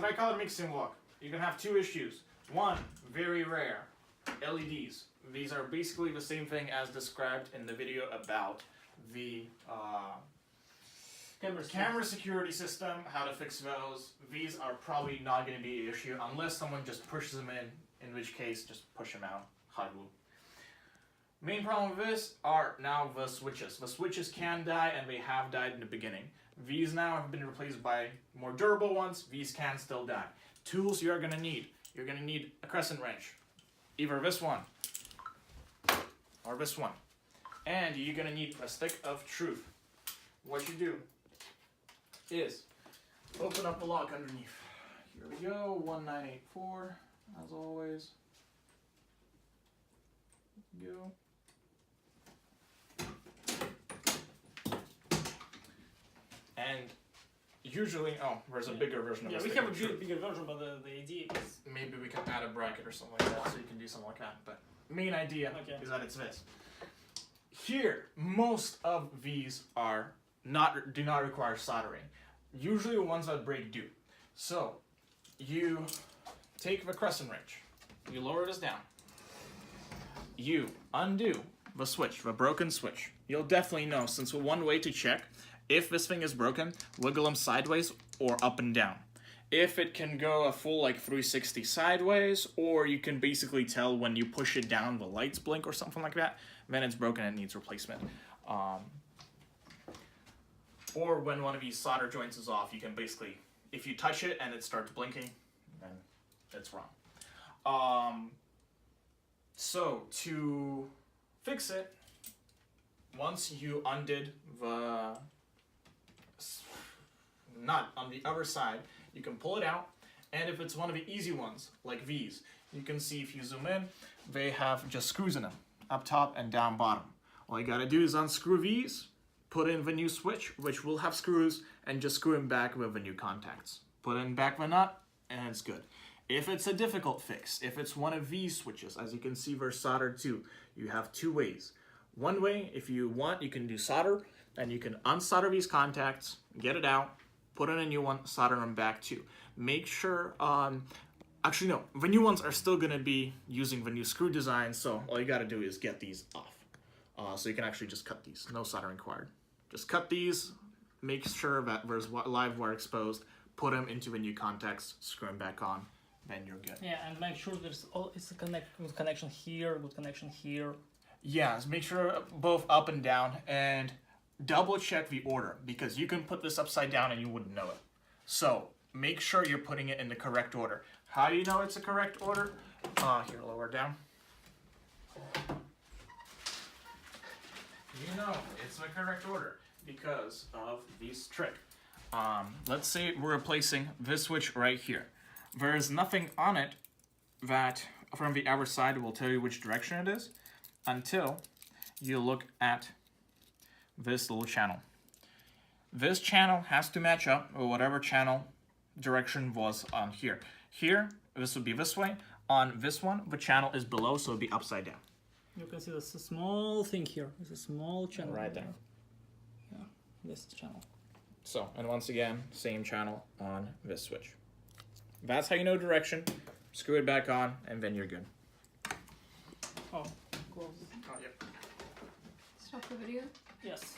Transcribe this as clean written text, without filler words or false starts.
Tricolor mixing lock. You can have two issues. One, very rare, LEDs. These are basically the same thing as described in the video about the camera security system, how to fix those. These are probably not going to be an issue unless someone just pushes them in which case just push them out, hot glue. Main problem with this are now the switches. The switches can die and they have died in the beginning. These now have been replaced by more durable ones. These can still die. Tools you're going to need. You're going to need a crescent wrench. Either this one or this one. And you're going to need a stick of truth. What you do is open up the lock underneath. Here we go, 1984, as always. Go. And usually, there's a bigger version of this. Yeah, we have a bigger version, but the idea is... Maybe we can add a bracket or something like that, so you can do something like that. But main idea is that it's this. Here, most of these do not require soldering. Usually the ones that break do. So, you take the crescent wrench, you lower this down, you undo the switch, the broken switch. You'll definitely know, since one way to check if this thing is broken, wiggle them sideways or up and down. If it can go a full 360 sideways, or you can basically tell when you push it down the lights blink or something like that, then it's broken and needs replacement. Or when one of these solder joints is off, you can basically, if you touch it and it starts blinking, then it's wrong. So to fix it, once you undid the nut on the other side, you can pull it out, and if it's one of the easy ones, like these, you can see if you zoom in, they have just screws in them, up top and down bottom. All you gotta do is unscrew these, put in the new switch, which will have screws, and just screw them back with the new contacts. Put in back the nut, and it's good. If it's a difficult fix, if it's one of these switches, as you can see they're soldered too, you have two ways. One way, if you want, you can do solder, and you can unsolder these contacts, get it out, put in a new one, solder them back too. Make sure, actually no, the new ones are still gonna be using the new screw design, so all you gotta do is get these off. So you can actually just cut these, no soldering required. Just cut these, make sure that there's live wire exposed, put them into the new contacts, screw them back on, then you're good. Yeah, and make sure there's it's a good connection here, good connection here. Yeah, make sure both up and down, and double check the order, because you can put this upside down and you wouldn't know it. So make sure you're putting it in the correct order. How do you know it's a correct order? Here, lower down. You know it's the correct order because of this trick. Let's say we're replacing this switch right here. There is nothing on it that from the other side will tell you which direction it is until you look at this little channel. This channel has to match up with whatever channel direction was on here. Here, this would be this way. On this one, the channel is below, so it'll be upside down. You can see this small thing here. It's a small channel. Right there. Yeah, this channel. So, and once again, same channel on this switch. That's how you know direction. Screw it back on, and then you're good. Oh, close. Oh, yep. Stop the video. Yes.